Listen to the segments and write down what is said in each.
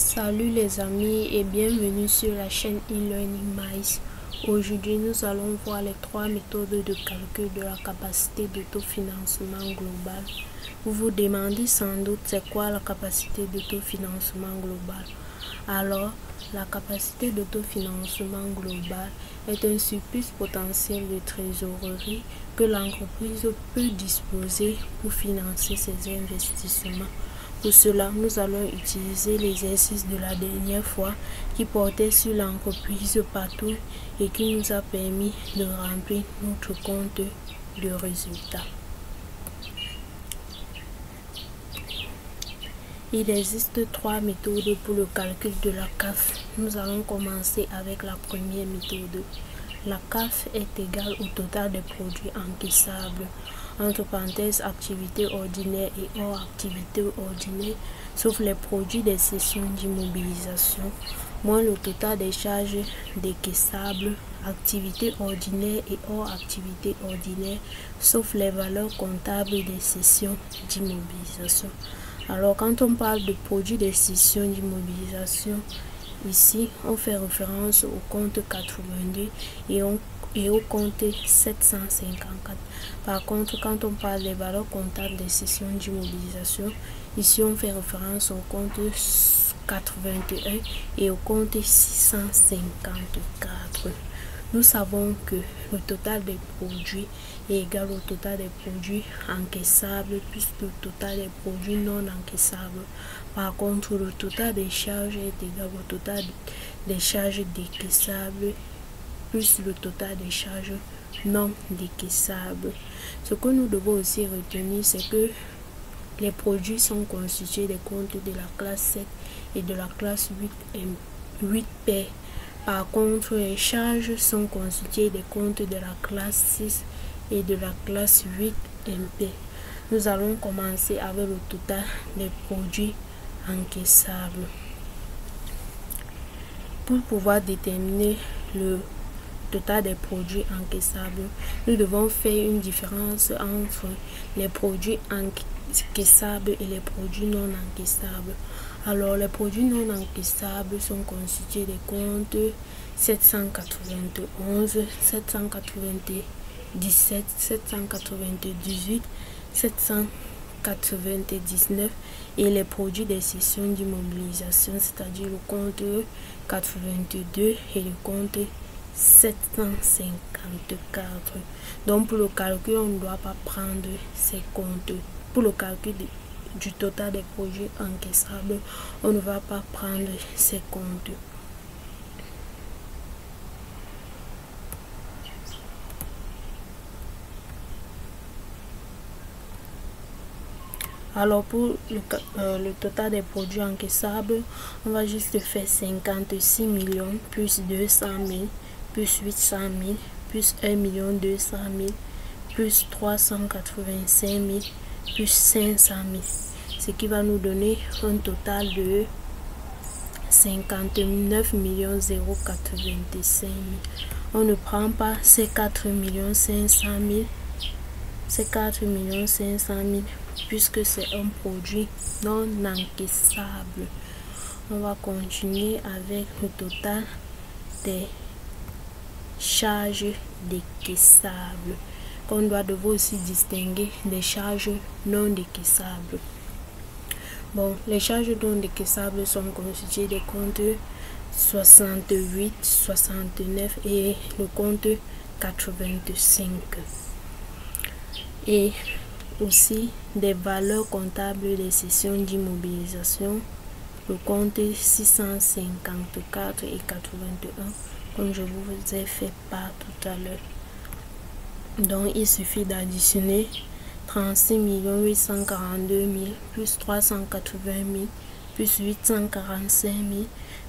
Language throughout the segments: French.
Salut les amis et bienvenue sur la chaîne e-learning MAIS. Aujourd'hui, nous allons voir les 3 méthodes de calcul de la capacité d'autofinancement global. Vous vous demandez sans doute c'est quoi la capacité d'autofinancement global. Alors, la capacité d'autofinancement global est un surplus potentiel de trésorerie que l'entreprise peut disposer pour financer ses investissements. Pour cela, nous allons utiliser l'exercice de la dernière fois qui portait sur l'entreprise partout et qui nous a permis de remplir notre compte de résultats. Il existe 3 méthodes pour le calcul de la CAF. Nous allons commencer avec la première méthode. La CAF est égale au total des produits encaissables, entre parenthèses activité ordinaire et hors activité ordinaire, sauf les produits des sessions d'immobilisation, moins le total des charges décaissables, activité ordinaire et hors activité ordinaire, sauf les valeurs comptables des sessions d'immobilisation. Alors, quand on parle de produits des sessions d'immobilisation, ici, on fait référence au compte 82 et au compte 754. Par contre, quand on parle des valeurs comptables des sessions d'immobilisation, ici, on fait référence au compte 81 et au compte 654. Nous savons que le total des produits est égal au total des produits encaissables plus le total des produits non encaissables. Par contre, le total des charges est égal au total des charges décaissables plus le total des charges non décaissables. Ce que nous devons aussi retenir, c'est que les produits sont constitués des comptes de la classe 7 et de la classe 8P. Par contre, les charges sont constituées des comptes de la classe 6 et de la classe 8MP. Nous allons commencer avec le total des produits encaissables. Pour pouvoir déterminer le total des produits encaissables, nous devons faire une différence entre les produits encaissables et les produits non encaissables. Alors, les produits non encaissables sont constitués des comptes 791, 797, 798, 799 et les produits des sessions d'immobilisation, c'est-à-dire le compte 82 et le compte 754. Donc, pour le calcul, on ne doit pas prendre ces comptes. Pour le calcul du total des produits encaissables, on ne va pas prendre ces comptes. Alors pour le total des produits encaissables, on va juste faire 56 millions plus 200 000 plus 800 000 plus 1 200 000 plus 385 000 plus 500 000, ce qui va nous donner un total de 59 085 000. On ne prend pas ces 4 500 000, ces 4 500 000 puisque c'est un produit non encaissable. On va continuer avec le total des charges décaissables. On doit devoir aussi distinguer des charges non décaissables. Bon, les charges non décaissables sont constituées des comptes 68, 69 et le compte 85. Et aussi des valeurs comptables des sessions d'immobilisation, le compte 654 et 81, comme je vous ai fait part tout à l'heure. Donc, il suffit d'additionner 36 842 000 plus 380 000 plus 845 000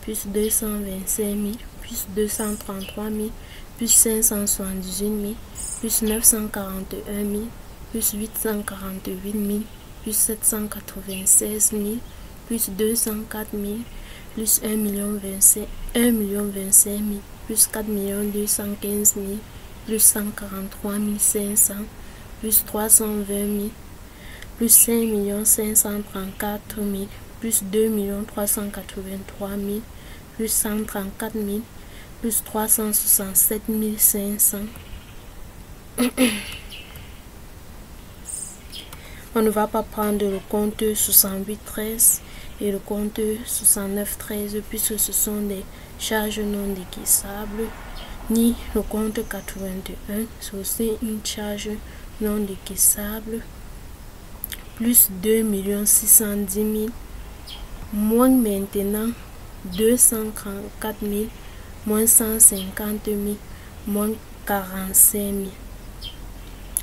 plus 225 000 plus 233 000 plus 578 000 plus 941 000 plus 848 000 plus 796 000 plus 204 000 plus 1 25 000 plus 4 215 000 plus 143 500 plus 320 000 plus 5 534 000, plus 2 383 000, plus 134 000, plus 367 500. On ne va pas prendre le compte 6813 et le compte 6913 puisque ce sont des charges non décaissables, ni le compte 81, c'est aussi une charge non décaissable, plus 2 610 000, moins maintenant 234 000, moins 150 000, moins 45 000.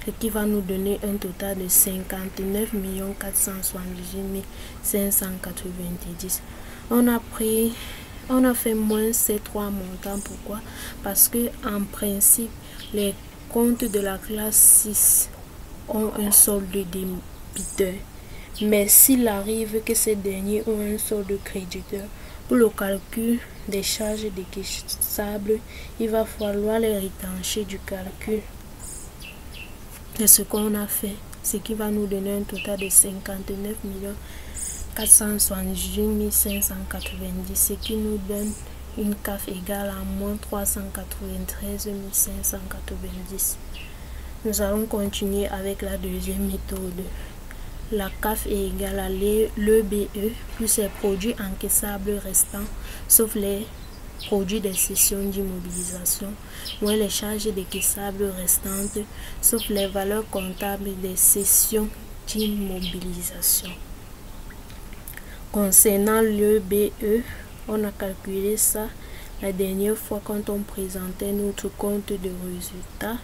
Ce qui va nous donner un total de 59 478 590. On a fait moins ces trois montants. Pourquoi? Parce que en principe, les comptes de la classe 6 ont un solde débiteur. Mais s'il arrive que ces derniers ont un solde créditeur, pour le calcul des charges décaissables, il va falloir les retrancher du calcul. C'est ce qu'on a fait, ce qui va nous donner un total de 59 478 590, ce qui nous donne une CAF égale à moins 393 590. Nous allons continuer avec la deuxième méthode. La CAF est égale à l'EBE plus les produits encaissables restants, sauf les produits des cessions d'immobilisation, moins les charges décaissables restantes, sauf les valeurs comptables des cessions d'immobilisation. Concernant l'EBE, on a calculé ça la dernière fois quand on présentait notre compte de résultat.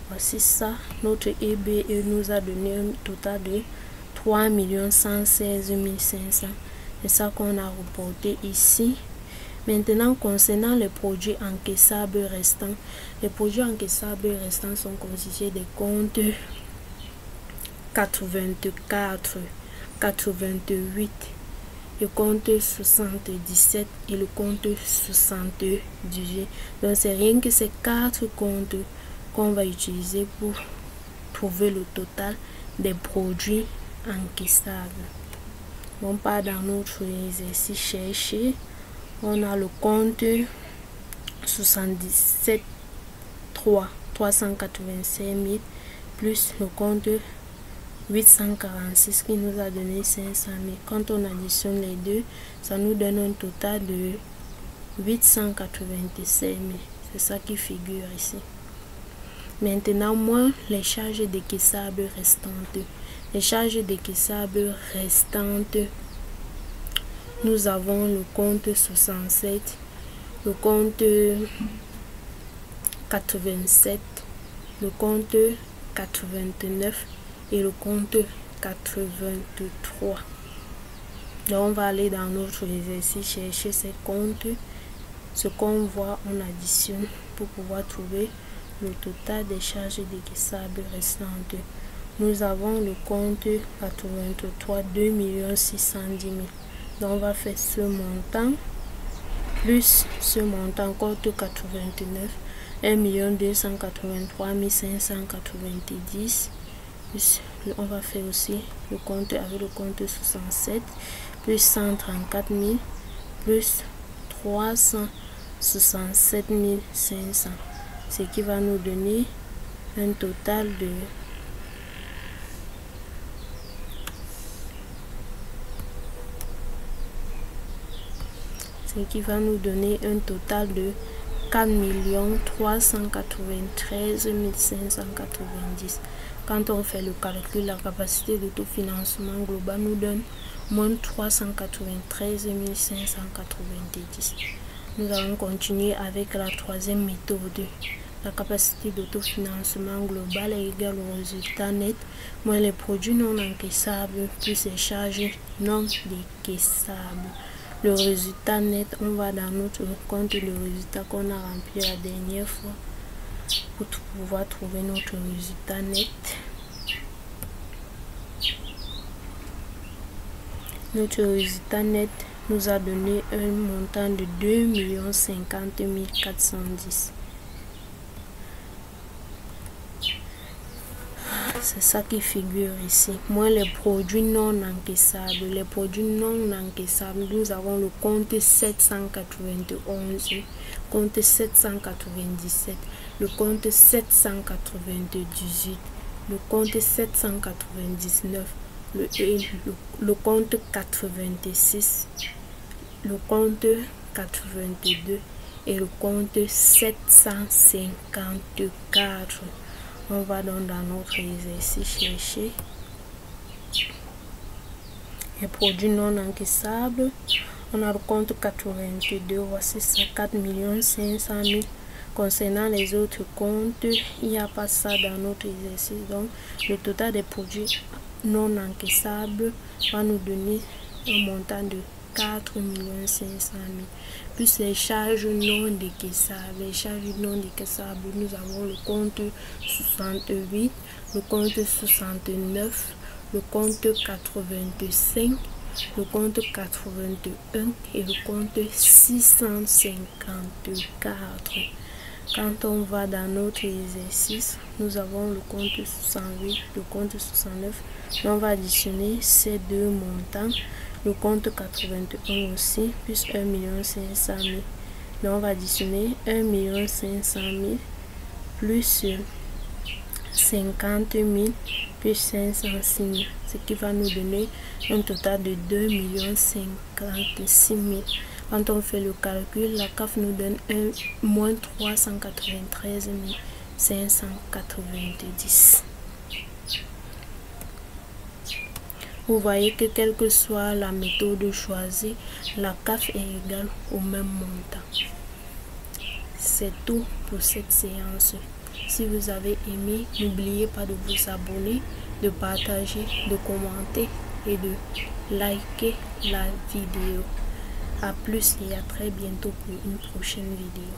Voici ça, notre EBE nous a donné un total de 3 116 500. C'est ça qu'on a reporté ici. Maintenant, concernant les produits encaissables restants, les produits encaissables restants sont constitués des comptes 84, 88, le compte 77 et le compte 78. Donc, c'est rien que ces 4 comptes qu'on va utiliser pour trouver le total des produits encaissables. On part dans notre exercice chercher. On a le compte 77 385 000 plus le compte 846 qui nous a donné 500 000. Quand on additionne les deux, ça nous donne un total de 887 000. C'est ça qui figure ici. Maintenant, moins les charges décaissables restantes. Les charges décaissables restantes, nous avons le compte 67, le compte 87, le compte 89 et le compte 83. Donc on va aller dans notre exercice chercher ces comptes. Ce qu'on voit, on additionne pour pouvoir trouver le total des charges décaissables restantes. Nous avons le compte 83, 2 610 000. Donc on va faire ce montant plus ce montant, compte 89, 1 283 590. Plus on va faire aussi le compte avec le compte 67 plus 134 000 plus 367 500, ce qui va nous donner un total de qui va nous donner un total de 4 393 590. Quand on fait le calcul, la capacité d'autofinancement global nous donne moins 393 590. Nous allons continuer avec la troisième méthode. La capacité d'autofinancement global est égale au résultat net moins les produits non encaissables plus les charges non décaissables. Le résultat net, on va dans notre compte le résultat qu'on a rempli la dernière fois pour pouvoir trouver notre résultat net. Notre résultat net nous a donné un montant de 2 050 410. C'est ça qui figure ici. Moins les produits non encaissables. Les produits non encaissables, nous avons le compte 791, compte 797, le compte 798, le compte 799, le compte 86, le compte 82 et le compte 754. On va donc dans notre exercice chercher les produits non encaissables. On a le compte 82, voici ça, 4 500 000. Concernant les autres comptes, il n'y a pas ça dans notre exercice. Donc, le total des produits non encaissables va nous donner un montant de 4 500 000. Plus les charges non décaissables. Les charges non décaissables, nous avons le compte 68, le compte 69, le compte 85, le compte 81 et le compte 654. Quand on va dans notre exercice, nous avons le compte 68, le compte 69. On va additionner ces deux montants. Le compte 81 aussi, plus 1 500 000. Donc on va additionner 1 500 000 plus 50 000 plus 506 000. Ce qui va nous donner un total de 2 056 000. Quand on fait le calcul, la CAF nous donne moins 393 590. Vous voyez que quelle que soit la méthode choisie, la CAF est égale au même montant. C'est tout pour cette séance. Si vous avez aimé, n'oubliez pas de vous abonner, de partager, de commenter et de liker la vidéo. A plus et à très bientôt pour une prochaine vidéo.